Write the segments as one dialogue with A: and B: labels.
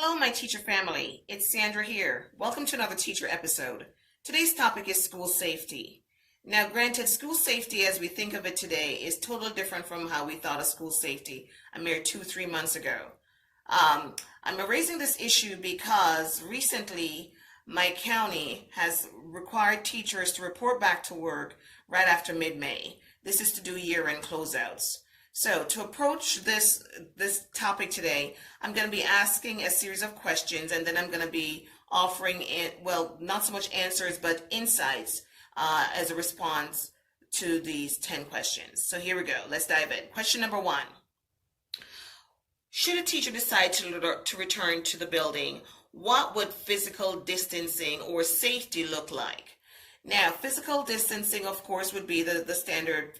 A: Hello, my teacher family. It's Sandra here. Welcome to another teacher episode. Today's topic is school safety. Now, granted, school safety as we think of it today is totally different from how we thought of school safety a mere 2-3 months ago. I'm raising this issue because recently my county has required teachers to report back to work right after mid-May. This is to do year-end closeouts. So to approach this topic today, I'm going to be asking a series of questions, and then I'm going to be offering not so much answers, but insights as a response to these 10 questions. So here we go. Let's dive in. Question number 1. Should a teacher decide to return to the building, what would physical distancing or safety look like? Now, physical distancing, of course, would be the standard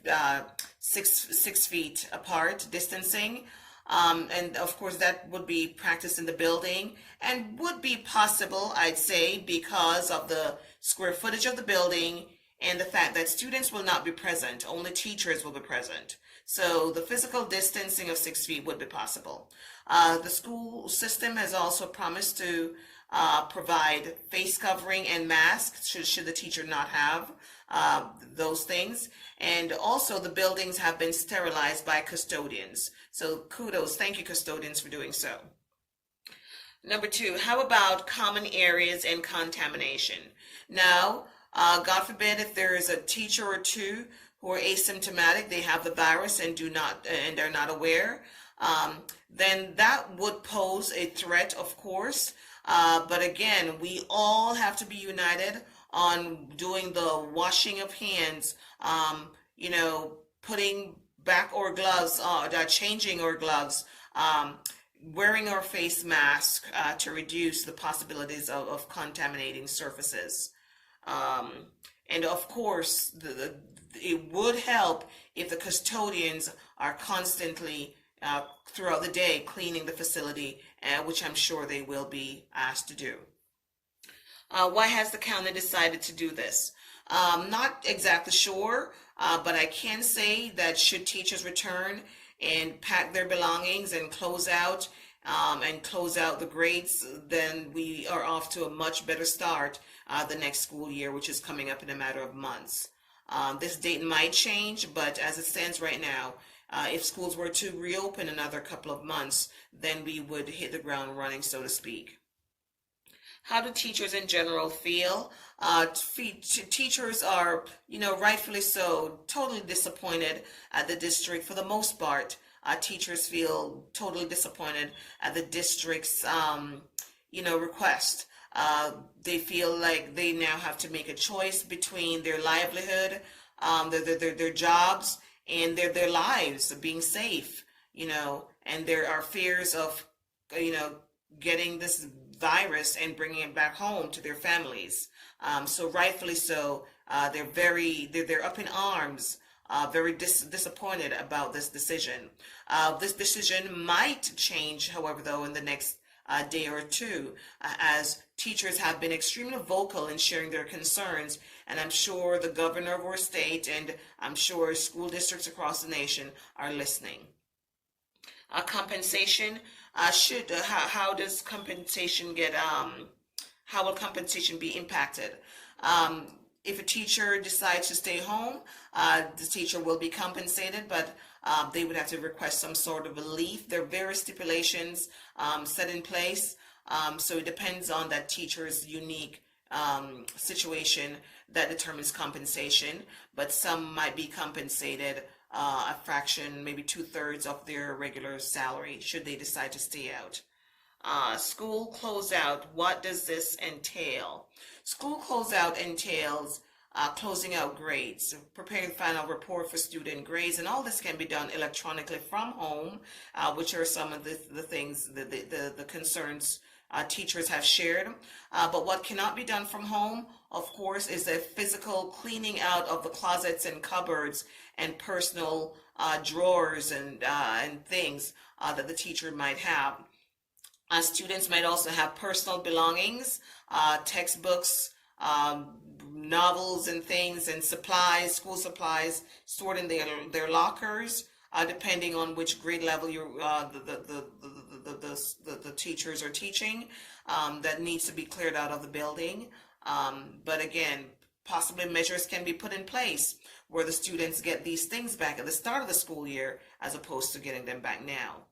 A: 6 feet apart distancing. And of course, that would be practiced in the building and would be possible, I'd say, because of the square footage of the building and the fact that students will not be present, only teachers will be present. So the physical distancing of 6 feet would be possible. The school system has also promised to provide face covering and masks should the teacher not have those things. And also the buildings have been sterilized by custodians. So kudos, thank you custodians for doing so. Number 2, how about common areas and contamination? Now, God forbid if there is a teacher or two who are asymptomatic, they have the virus and are not aware, then that would pose a threat, of course. But again, we all have to be united on doing the washing of hands, putting back our gloves, changing our gloves, wearing our face mask to reduce the possibilities of contaminating surfaces. And of course, it would help if the custodians are constantly throughout the day cleaning the facility, which I'm sure they will be asked to do. Why has the county decided to do this? Not exactly sure, but I can say that should teachers return and pack their belongings and close out the grades, then we are off to a much better start the next school year, which is coming up in a matter of months. This date might change, but as it stands right now, if schools were to reopen another couple of months, then we would hit the ground running, so to speak. How do teachers in general feel? Teachers are, rightfully so, totally disappointed at the district. For the most part, teachers feel totally disappointed at the district's, request. They feel like they now have to make a choice between their livelihood, their jobs, and their lives being safe, and there are fears of, getting this virus and bringing it back home to their families. So rightfully so, they're up in arms, very disappointed about this decision. This decision might change, however, though, in the next day or two, as teachers have been extremely vocal in sharing their concerns, and I'm sure the governor of our state and I'm sure school districts across the nation are listening. Compensation, how does compensation how will compensation be impacted? If a teacher decides to stay home, the teacher will be compensated, but they would have to request some sort of relief. There are various stipulations set in place, so it depends on that teacher's unique situation that determines compensation, but some might be compensated a fraction, maybe 2/3 of their regular salary should they decide to stay out. School closeout, what does this entail? School closeout entails closing out grades, preparing the final report for student grades, and all this can be done electronically from home, which are some of the things, the concerns teachers have shared. But what cannot be done from home, of course, is the physical cleaning out of the closets and cupboards and personal drawers and things that the teacher might have. Students might also have personal belongings, textbooks, novels and things, and supplies, school supplies stored in their lockers, depending on which grade level the the teachers are teaching that needs to be cleared out of the building. But again, possibly measures can be put in place where the students get these things back at the start of the school year as opposed to getting them back now.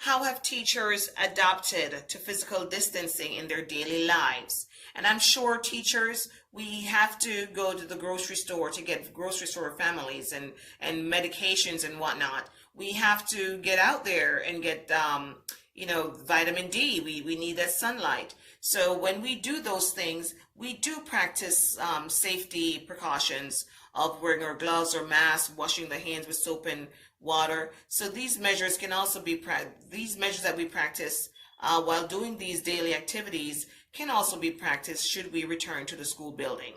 A: How have teachers adapted to physical distancing in their daily lives? And I'm sure teachers, we have to go to the grocery store to get grocery store families and medications and whatnot. We have to get out there and get, vitamin D. We need that sunlight. So when we do those things, we do practice safety precautions of wearing our gloves or masks, washing the hands with soap and water. So these measures can also be these measures that we practice while doing these daily activities can also be practiced should we return to the school building.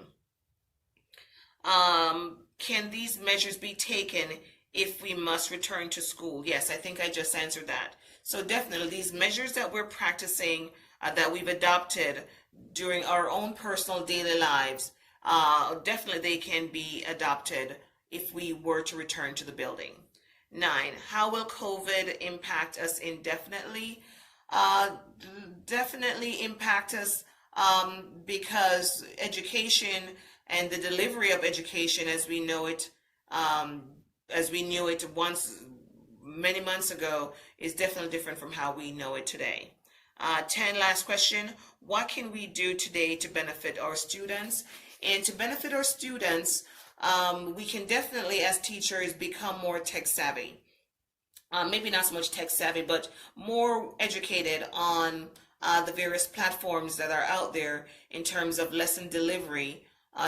A: Can these measures be taken if we must return to school? Yes, I think I just answered that. So definitely these measures that we're practicing, that we've adopted during our own personal daily lives, definitely they can be adopted if we were to return to the building. 9, how will COVID impact us indefinitely? Definitely impact us because education and the delivery of education as we know it, as we knew it once many months ago, is definitely different from how we know it today. 10, last question. What can we do today to benefit our students? And to benefit our students, we can definitely, as teachers, become more tech savvy. Maybe not so much tech savvy, but more educated on the various platforms that are out there in terms of lesson delivery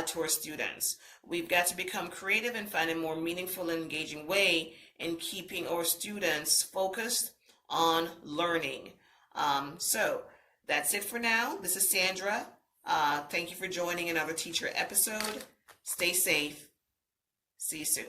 A: to our students. We've got to become creative and find a more meaningful and engaging way in keeping our students focused on learning. So that's it for now. This is Sandra. Thank you for joining another teacher episode. Stay safe. See you soon.